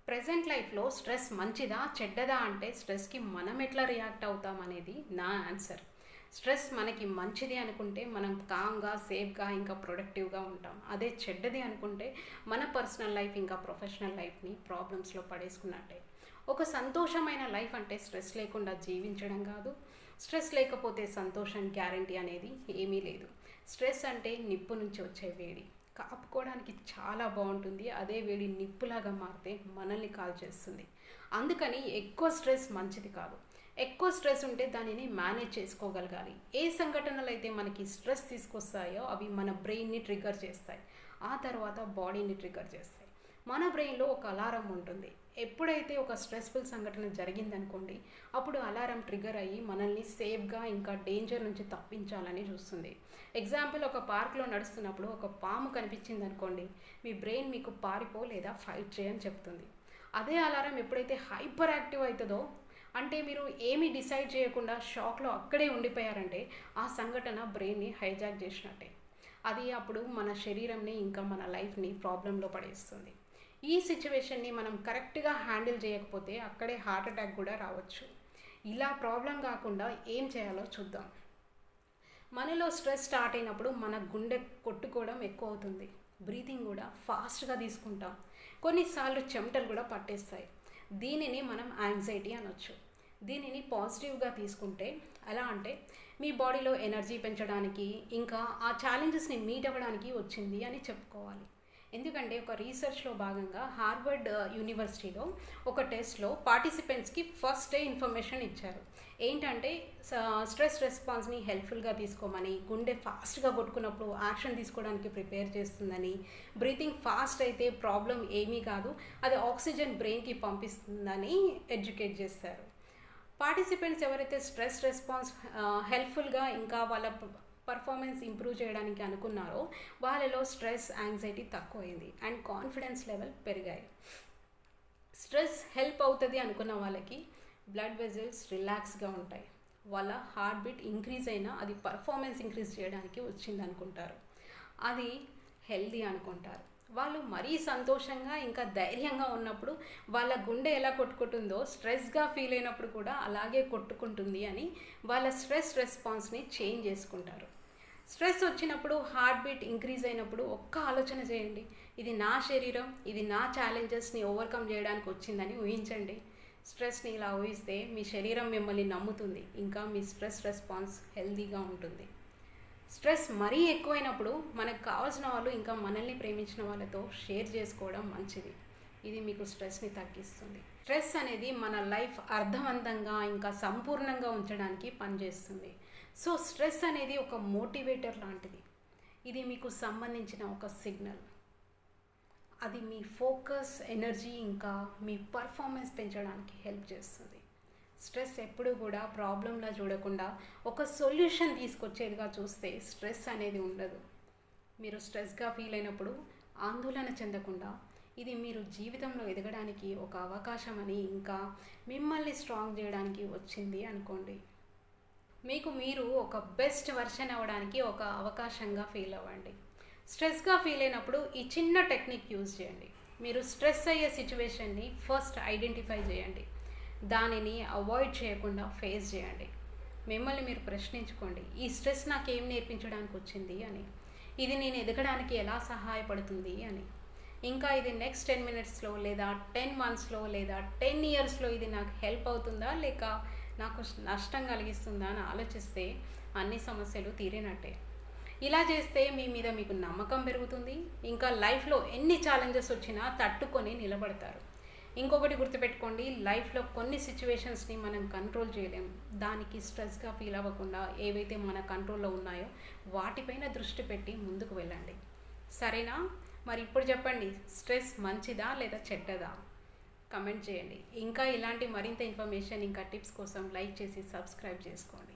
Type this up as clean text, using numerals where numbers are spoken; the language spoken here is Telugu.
ప్రెజెంట్ లైఫ్లో స్ట్రెస్ మంచిదా చెడ్డదా అంటే స్ట్రెస్కి మనం ఎట్లా రియాక్ట్ అవుతాం అనేది నా ఆన్సర్. స్ట్రెస్ మనకి మంచిది అనుకుంటే మనం కామ్గా సేఫ్గా ఇంకా ప్రొడక్టివ్గా ఉంటాం. అదే చెడ్డది అనుకుంటే మన పర్సనల్ లైఫ్ ఇంకా ప్రొఫెషనల్ లైఫ్ని ప్రాబ్లమ్స్లో పడేసుకున్నట్టే. ఒక సంతోషమైన లైఫ్ అంటే స్ట్రెస్ లేకుండా జీవించడం కాదు. స్ట్రెస్ లేకపోతే సంతోషం గ్యారంటీ అనేది ఏమీ లేదు. స్ట్రెస్ అంటే నిప్పు నుంచి వచ్చే వేడి, కాపుకోవడానికి చాలా బాగుంటుంది. అదే వేడి నిప్పులాగా మారితే మనల్ని కాల్చేస్తుంది. అందుకని ఎక్కువ స్ట్రెస్ మంచిది కాదు. ఎక్కువ స్ట్రెస్ ఉంటే దానిని మేనేజ్ చేసుకోగలగాలి. ఏ సంఘటనలు అయితే మనకి స్ట్రెస్ తీసుకొస్తాయో అవి మన బ్రెయిన్ని ట్రిగ్గర్ చేస్తాయి, ఆ తర్వాత బాడీని ట్రిగ్గర్ చేస్తాయి. మన బ్రెయిన్లో ఒక అలారం ఉంటుంది. ఎప్పుడైతే ఒక స్ట్రెస్ఫుల్ సంఘటన జరిగిందనుకోండి, అప్పుడు అలారం ట్రిగ్గర్ అయ్యి మనల్ని సేఫ్గా ఇంకా డేంజర్ నుంచి తప్పించాలని చూస్తుంది. ఎగ్జాంపుల్, ఒక పార్క్లో నడుస్తున్నప్పుడు ఒక పాము కనిపించింది అనుకోండి, మీ బ్రెయిన్ మీకు పారిపో లేదా ఫైట్ చేయని చెప్తుంది. అదే అలారం ఎప్పుడైతే హైపర్ యాక్టివ్ అవుతుందో, అంటే మీరు ఏమీ డిసైడ్ చేయకుండా షాక్లో అక్కడే ఉండిపోయారంటే ఆ సంఘటన బ్రెయిన్ని హైజాక్ చేసినట్టే. అది అప్పుడు మన శరీరంని ఇంకా మన లైఫ్ని ప్రాబ్లంలో పడేస్తుంది. ఈ సిచ్యువేషన్ని మనం కరెక్ట్గా హ్యాండిల్ చేయకపోతే అక్కడే హార్ట్ అటాక్ కూడా రావచ్చు. ఇలా ప్రాబ్లం కాకుండా ఏం చేయాలో చూద్దాం. మనలో స్ట్రెస్ స్టార్ట్ అయినప్పుడు మన గుండె కొట్టుకోవడం ఎక్కువ అవుతుంది. బ్రీతింగ్ కూడా ఫాస్ట్గా తీసుకుంటాం. కొన్నిసార్లు చెమటలు కూడా పట్టేస్తాయి. దీనిని మనం యాంగ్జైటీ అనొచ్చు. దీనిని పాజిటివ్గా తీసుకుంటే ఎలా అంటే, మీ బాడీలో ఎనర్జీ పెంచడానికి ఇంకా ఆ ఛాలెంజెస్ని మీట్ అవ్వడానికి వచ్చింది అని చెప్పుకోవాలి. ఎందుకంటే ఒక రీసెర్చ్లో భాగంగా హార్వర్డ్ యూనివర్సిటీలో ఒక టెస్ట్లో పార్టిసిపెంట్స్కి ఫస్ట్ డే ఇన్ఫర్మేషన్ ఇచ్చారు. ఏంటంటే స్ట్రెస్ రెస్పాన్స్ని హెల్ప్ఫుల్గా తీసుకోమని, గుండె ఫాస్ట్గా కొట్టుకున్నప్పుడు యాక్షన్ తీసుకోవడానికి ప్రిపేర్ చేస్తుందని, బ్రీతింగ్ ఫాస్ట్ అయితే ప్రాబ్లం ఏమీ కాదు, అది ఆక్సిజన్ బ్రెయిన్కి పంపిస్తుందని ఎడ్యుకేట్ చేస్తారు. పార్టిసిపెంట్స్ ఎవరైతే స్ట్రెస్ రెస్పాన్స్ హెల్ప్ఫుల్గా ఇంకా వాళ్ళ పర్ఫార్మెన్స్ ఇంప్రూవ్ చేయడానికి అనుకున్నారో వాళ్ళలో స్ట్రెస్ యాంగ్జైటీ తక్కువైంది అండ్ కాన్ఫిడెన్స్ లెవెల్ పెరిగాయి. స్ట్రెస్ హెల్ప్ అవుతుంది అనుకున్న వాళ్ళకి బ్లడ్ వెజల్స్ రిలాక్స్గా ఉంటాయి. వాళ్ళ హార్ట్ బీట్ ఇంక్రీజ్ అయినా అది పర్ఫార్మెన్స్ ఇంక్రీజ్ చేయడానికి వచ్చింది అనుకుంటారు. అది హెల్దీ అనుకుంటారు. వాళ్ళు మరీ సంతోషంగా ఇంకా ధైర్యంగా ఉన్నప్పుడు వాళ్ళ గుండె ఎలా కొట్టుకుంటుందో స్ట్రెస్గా ఫీల్ అయినప్పుడు కూడా అలాగే కొట్టుకుంటుంది అని వాళ్ళ స్ట్రెస్ రెస్పాన్స్ని చేంజ్ చేసుకుంటారు. స్ట్రెస్ వచ్చినప్పుడు హార్ట్ బీట్ ఇంక్రీజ్ అయినప్పుడు ఒక్క ఆలోచన చేయండి, ఇది నా శరీరం, ఇది నా ఛాలెంజెస్ని ఓవర్కమ్ చేయడానికి వచ్చిందని ఊహించండి. స్ట్రెస్ని ఇలా ఊహిస్తే మీ శరీరం మిమ్మల్ని నమ్ముతుంది, ఇంకా మీ స్ట్రెస్ రెస్పాన్స్ హెల్దీగా ఉంటుంది. స్ట్రెస్ మరీ ఎక్కువైనప్పుడు మనకు కావాల్సిన వాళ్ళు ఇంకా మనల్ని ప్రేమించిన వాళ్ళతో షేర్ చేసుకోవడం మంచిది. ఇది మీకు స్ట్రెస్ని తగ్గిస్తుంది. స్ట్రెస్ అనేది మన లైఫ్ అర్థవంతంగా ఇంకా సంపూర్ణంగా ఉంచడానికి పనిచేస్తుంది. సో స్ట్రెస్ అనేది ఒక మోటివేటర్ లాంటిది. ఇది మీకు సంబంధించిన ఒక సిగ్నల్. అది మీ ఫోకస్, ఎనర్జీ ఇంకా మీ పర్ఫార్మెన్స్ పెంచడానికి హెల్ప్ చేస్తుంది. స్ట్రెస్ ఎప్పుడు కూడా ప్రాబ్లంలా చూడకుండా ఒక సొల్యూషన్ తీసుకొచ్చేదిగా చూస్తే స్ట్రెస్ అనేది ఉండదు. మీరు స్ట్రెస్గా ఫీల్ అయినప్పుడు ఆందోళన చెందకుండా ఇది మీరు జీవితంలో ఎదగడానికి ఒక అవకాశం అని, ఇంకా మిమ్మల్ని స్ట్రాంగ్ చేయడానికి వచ్చింది అనుకోండి. మీకు మీరు ఒక బెస్ట్ వర్షన్ అవ్వడానికి ఒక అవకాశంగా ఫీల్ అవ్వండి. స్ట్రెస్గా ఫీల్ అయినప్పుడు ఈ చిన్న టెక్నిక్ యూజ్ చేయండి. మీరు స్ట్రెస్ అయ్యే సిచ్యువేషన్ని ఫస్ట్ ఐడెంటిఫై చేయండి. దానిని అవాయిడ్ చేయకుండా ఫేస్ చేయండి. మిమ్మల్ని మీరు ప్రశ్నించుకోండి, ఈ స్ట్రెస్ నాకేం నేర్పించడానికి వచ్చింది అని, ఇది నేను ఎదగడానికి ఎలా సహాయపడుతుంది అని, ఇంకా ఇది నెక్స్ట్ 10 minutesలో లేదా 10 monthsలో లేదా 10 yearsలో ఇది నాకు హెల్ప్ అవుతుందా లేక నాకు నష్టం కలిగిస్తుందా అని ఆలోచిస్తే అన్ని సమస్యలు తీరినట్టే. ఇలా చేస్తే మీ మీద మీకు నమ్మకం పెరుగుతుంది. ఇంకా లైఫ్లో ఎన్ని ఛాలెంజెస్ వచ్చినా తట్టుకొని నిలబడతారు. ఇంకొకటి గుర్తుపెట్టుకోండి, లైఫ్లో కొన్ని సిచ్యువేషన్స్ని మనం కంట్రోల్ చేయలేము. దానికి స్ట్రెస్గా ఫీల్ అవ్వకుండా ఏవైతే మన కంట్రోల్లో ఉన్నాయో వాటిపైన దృష్టి పెట్టి ముందుకు వెళ్ళండి. సరేనా? మరి ఇప్పుడు చెప్పండి, స్ట్రెస్ మంచిదా లేదా చెడ్డదా? కమెంట్ చేయండి. ఇంకా ఇలాంటి మరింత ఇన్ఫర్మేషన్ ఇంకా టిప్స్ కోసం లైక్ చేసి సబ్స్క్రైబ్ చేసుకోండి.